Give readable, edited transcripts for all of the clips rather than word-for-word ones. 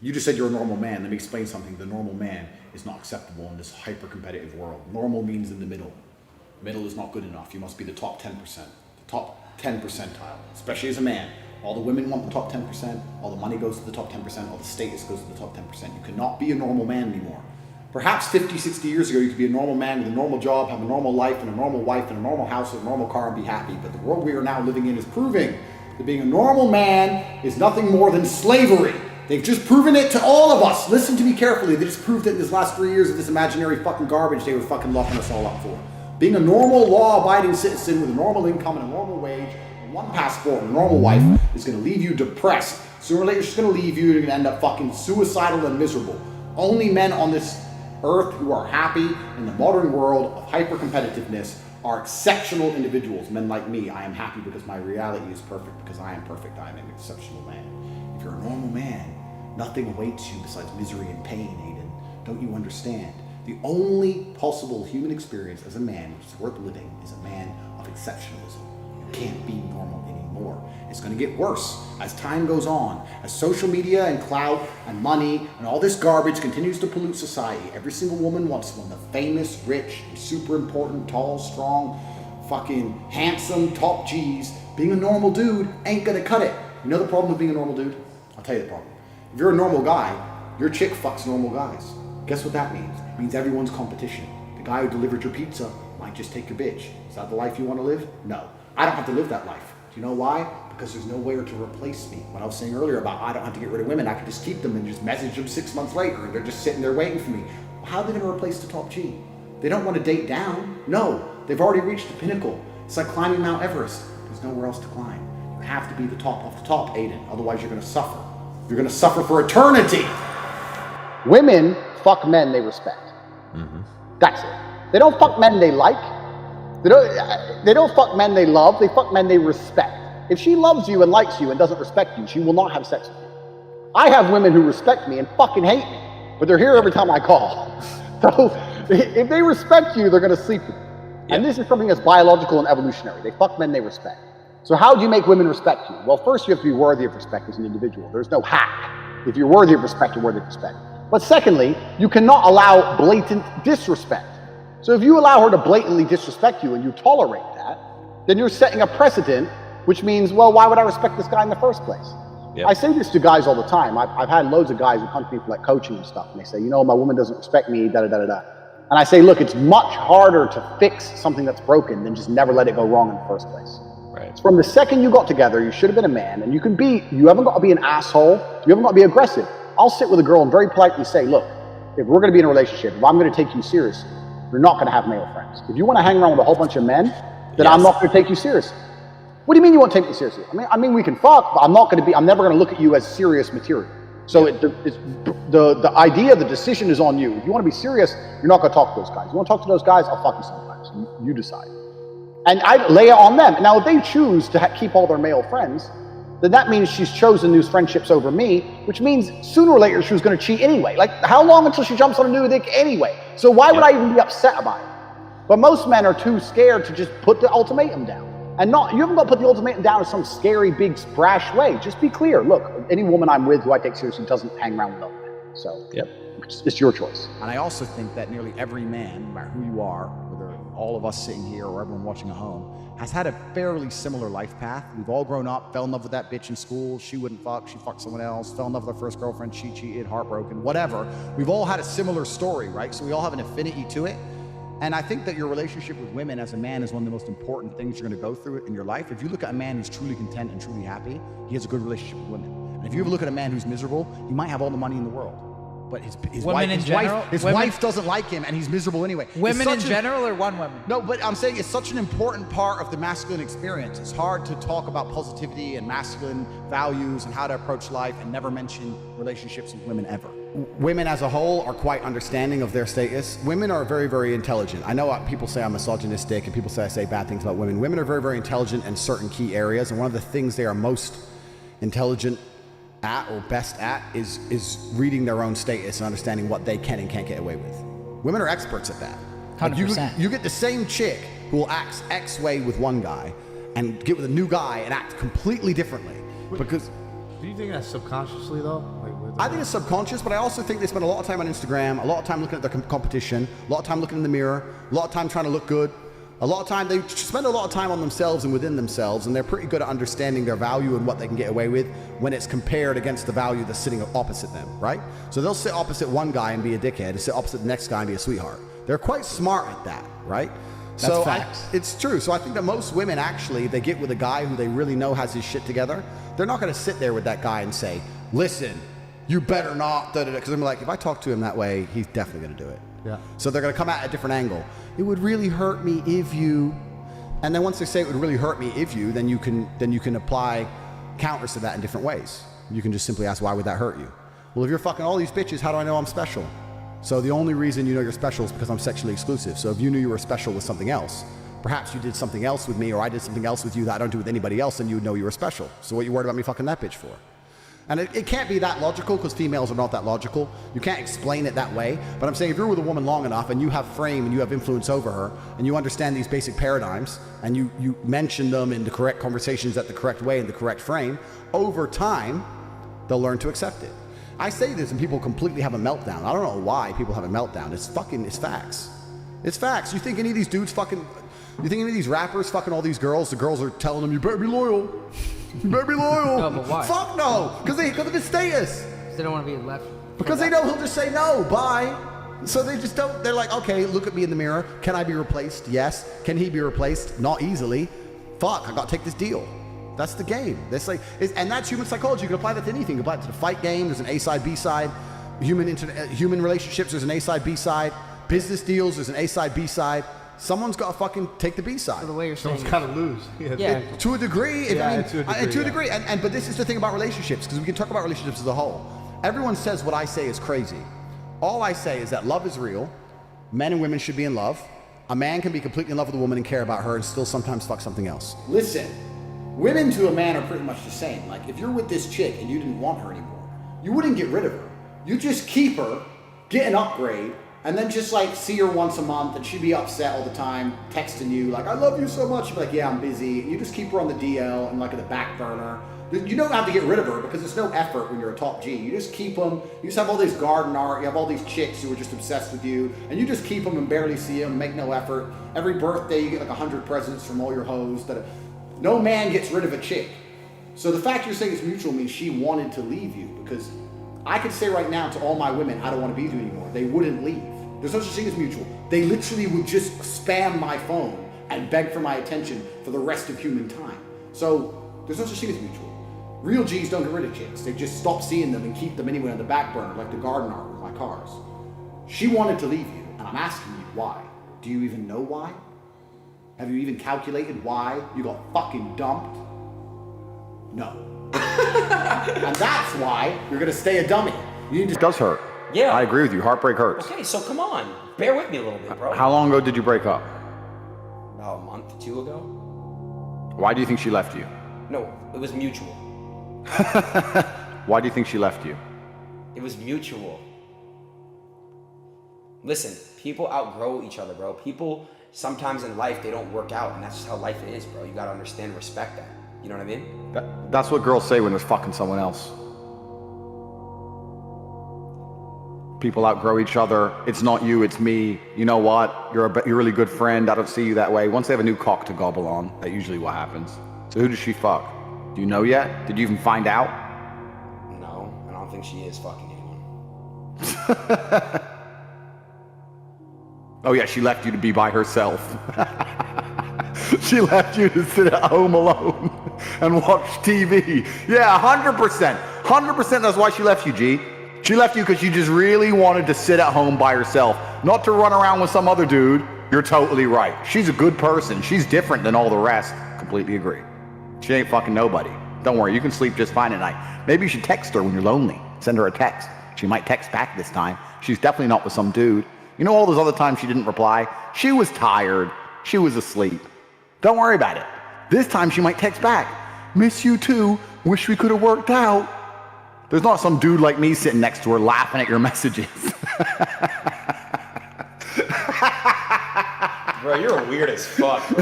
You just said you're a normal man. Let me explain something. The normal man is not acceptable in this hyper-competitive world. Normal means in the middle. Middle is not good enough. You must be the top 10%, the top 10 percentile, especially as a man. All the women want the top 10%, all the money goes to the top 10%, all the status goes to the top 10%. You cannot be a normal man anymore. Perhaps 50, 60 years ago, you could be a normal man with a normal job, have a normal life, and a normal wife, and a normal house, and a normal car, and be happy. But the world we are now living in is proving that being a normal man is nothing more than slavery. They've just proven it to all of us. Listen to me carefully. They just proved it in this last 3 years of this imaginary fucking garbage they were fucking locking us all up for. Being a normal, law-abiding citizen with a normal income and a normal wage, and one passport and a normal wife is going to leave you depressed. Sooner or later, it's going to leave you. You're going to end up fucking suicidal and miserable. Only men on this earth who are happy in the modern world of hyper-competitiveness are exceptional individuals. Men like me, I am happy because my reality is perfect, because I am perfect. I am an exceptional man. If you're a normal man, nothing awaits you besides misery and pain, Aiden. Don't you understand? The only possible human experience as a man which is worth living is a man of exceptionalism. You can't be normal anymore. It's going to get worse as time goes on, as social media and clout and money and all this garbage continues to pollute society. Every single woman wants one, the famous, rich, super important, tall, strong, fucking handsome, top G's. Being a normal dude ain't going to cut it. You know the problem with being a normal dude? I'll tell you the problem. If you're a normal guy, your chick fucks normal guys. Guess what that means? It means everyone's competition. The guy who delivered your pizza might just take your bitch. Is that the life you want to live? No. I don't have to live that life. Do you know why? Because there's nowhere to replace me. What I was saying earlier about I don't have to get rid of women, I can just keep them and just message them 6 months later and they're just sitting there waiting for me. How are they going to replace the top G? They don't want to date down. No. They've already reached the pinnacle. It's like climbing Mount Everest. There's nowhere else to climb. You have to be the top of the top, Aiden. Otherwise you're going to suffer. You're going to suffer for eternity. Women fuck men they respect. That's it. They don't fuck men they like. They don't fuck men they love. They fuck men they respect. If she loves you and likes you and doesn't respect you, she will not have sex with you. I have women who respect me and fucking hate me, but they're here every time I call. So if they respect you, they're going to sleep with you. Yep. And this is something that's biological and evolutionary. They fuck men they respect. So how do you make women respect you? Well, first you have to be worthy of respect as an individual. There's no hack. If you're worthy of respect, you're worthy of respect. But secondly, you cannot allow blatant disrespect. So if you allow her to blatantly disrespect you and you tolerate that, then you're setting a precedent, which means, well, why would I respect this guy in the first place? Yep. I say this to guys all the time. I've had loads of guys who come to me for like coaching and stuff, and they say, you know, my woman doesn't respect me, da-da-da-da-da. And I say, look, it's much harder to fix something that's broken than just never let it go wrong in the first place. Right. From the second you got together, you should have been a man, and you haven't got to be an asshole, you haven't got to be aggressive. I'll sit with a girl and very politely say, look, if we're going to be in a relationship, if I'm going to take you seriously, you're not going to have male friends. If you want to hang around with a whole bunch of men, then I'm not going to take you seriously. What do you mean you won't take me seriously? I mean we can fuck, but I'm never going to look at you as serious material. So the idea, the decision is on you. If you want to be serious, you're not going to talk to those guys. You want to talk to those guys, I'll fuck you sometimes. You decide. And I lay it on them. Now, if they choose to keep all their male friends, then that means she's chosen these friendships over me, which means sooner or later she was going to cheat anyway. Like, how long until she jumps on a new dick anyway? So why would I even be upset about it? But most men are too scared to just put the ultimatum down. And you haven't got to put the ultimatum down in some scary, big, brash way. Just be clear. Look, any woman I'm with who I take seriously doesn't hang around with other men. So it's your choice. And I also think that nearly every man, no matter who you are, whether all of us sitting here or everyone watching at home, has had a fairly similar life path. We've all grown up, fell in love with that bitch in school. She wouldn't fuck, she fucked someone else, fell in love with her first girlfriend, she cheated, heartbroken, whatever. We've all had a similar story, right? So we all have an affinity to it. And I think that your relationship with women as a man is one of the most important things you're going to go through in your life. If you look at a man who's truly content and truly happy, he has a good relationship with women. And if you ever look at a man who's miserable, he might have all the money in the world, but his wife doesn't like him, and he's miserable anyway. Women in general, or one woman? No, but I'm saying it's such an important part of the masculine experience. It's hard to talk about positivity and masculine values and how to approach life and never mention relationships with women ever. Women as a whole are quite understanding of their status. Women are very, very intelligent. I know people say I'm misogynistic and people say I say bad things about women. Women are very, very intelligent in certain key areas, and one of the things they are most intelligent at or best at is reading their own status and understanding what they can and can't get away with. Women are experts at that. 100%. Like you get the same chick who will act X way with one guy and get with a new guy and act completely differently. Do you think that's subconsciously though? Like I think it's subconscious, but I also think they spend a lot of time on Instagram, a lot of time looking at their competition, a lot of time looking in the mirror, a lot of time trying to look good. A lot of time, they spend a lot of time on themselves and within themselves, and they're pretty good at understanding their value and what they can get away with when it's compared against the value that's sitting opposite them, right? So they'll sit opposite one guy and be a dickhead, and sit opposite the next guy and be a sweetheart. They're quite smart at that, right? That's facts. It's true. So I think that most women actually, they get with a guy who they really know has his shit together. They're not going to sit there with that guy and say, listen, you better not, because I'm like, if I talk to him that way, he's definitely going to do it. Yeah. So they're going to come at a different angle. It would really hurt me if you, and then once they say it would really hurt me if you, then you can apply counters to that in different ways. You can just simply ask, why would that hurt you? Well, if you're fucking all these bitches, how do I know I'm special? So the only reason you know you're special is because I'm sexually exclusive. So if you knew you were special with something else, perhaps you did something else with me, or I did something else with you that I don't do with anybody else, and you would know you were special. So what are you worried about me fucking that bitch for? And it can't be that logical, because females are not that logical. You can't explain it that way. But I'm saying if you're with a woman long enough and you have frame and you have influence over her and you understand these basic paradigms and you mention them in the correct conversations at the correct way in the correct frame, over time, they'll learn to accept it. I say this and people completely have a meltdown. I don't know why people have a meltdown. It's facts. It's facts. You think any of these dudes you think any of these rappers fucking all these girls, the girls are telling them, you better be loyal. You better be loyal. No, but why? Fuck no. Because of his status. They don't want to be left. Because they know he'll just say no, bye. So they just don't, they're like, okay, look at me in the mirror. Can I be replaced? Yes. Can he be replaced? Not easily. Fuck, I gotta take this deal. That's the game. That's like, and that's human psychology. You can apply that to anything. You can apply it to the fight game. There's an A side, B side. Human relationships, there's an A side, B side. Business deals, there's an A side, B side. Someone's got to fucking take the B side. So the way you're saying, Someone's got to lose. Yeah. To a degree. To a degree. But this is the thing about relationships, because we can talk about relationships as a whole. Everyone says what I say is crazy. All I say is that love is real. Men and women should be in love. A man can be completely in love with a woman and care about her and still sometimes fuck something else. Listen, women to a man are pretty much the same. Like, if you're with this chick and you didn't want her anymore, you wouldn't get rid of her. You just keep her, get an upgrade, and then just like see her once a month, and she'd be upset all the time, texting you like, I love you so much. You'd be like, yeah, I'm busy. And you just keep her on the DL and like at the back burner. You don't have to get rid of her because it's no effort when you're a top G. You just keep them. You just have all this garden art. You have all these chicks who are just obsessed with you, and you just keep them and barely see them, make no effort. Every birthday you get like 100 presents from all your hoes. No man gets rid of a chick. So the fact you're saying it's mutual means she wanted to leave you, because I could say right now to all my women, I don't want to be with you anymore. They wouldn't leave. There's no such thing as mutual. They literally would just spam my phone and beg for my attention for the rest of human time. So there's no such thing as mutual. Real G's don't get rid of chicks. They just stop seeing them and keep them anyway on the back burner, like the garden art with my cars. She wanted to leave you, and I'm asking you why. Do you even know why? Have you even calculated why you got fucking dumped? No. And that's why you're gonna stay a dummy. It does hurt. Yeah. I agree with you. Heartbreak hurts. Okay, so come on. Bear with me a little bit, bro. How long ago did you break up? About a month or two ago. Why do you think she left you? No, it was mutual. Why do you think she left you? It was mutual. Listen, people outgrow each other, bro. People, sometimes in life, they don't work out, and that's just how life is, bro. You gotta understand and respect that. You know what I mean? That's what girls say when they're fucking someone else. People outgrow each other. It's not you, it's me. You know what? You're a really good friend. I don't see you that way. Once they have a new cock to gobble on, that's usually what happens. So who does she fuck? Do you know yet? Did you even find out? No, I don't think she is fucking anyone. Oh yeah, she left you to be by herself. She left you to sit at home alone and watch TV. Yeah, 100%. 100% that's why she left you, G. She left you because she just really wanted to sit at home by herself, not to run around with some other dude. You're totally right. She's a good person. She's different than all the rest. Completely agree. She ain't fucking nobody. Don't worry, you can sleep just fine at night. Maybe you should text her when you're lonely. Send her a text. She might text back this time. She's definitely not with some dude. You know all those other times she didn't reply? She was tired. She was asleep. Don't worry about it. This time she might text back. Miss you too. Wish we could have worked out. There's not some dude like me sitting next to her laughing at your messages. Bro, you're weird as fuck, bro.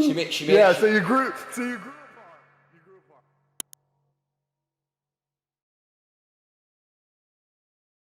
She made yeah, so you grew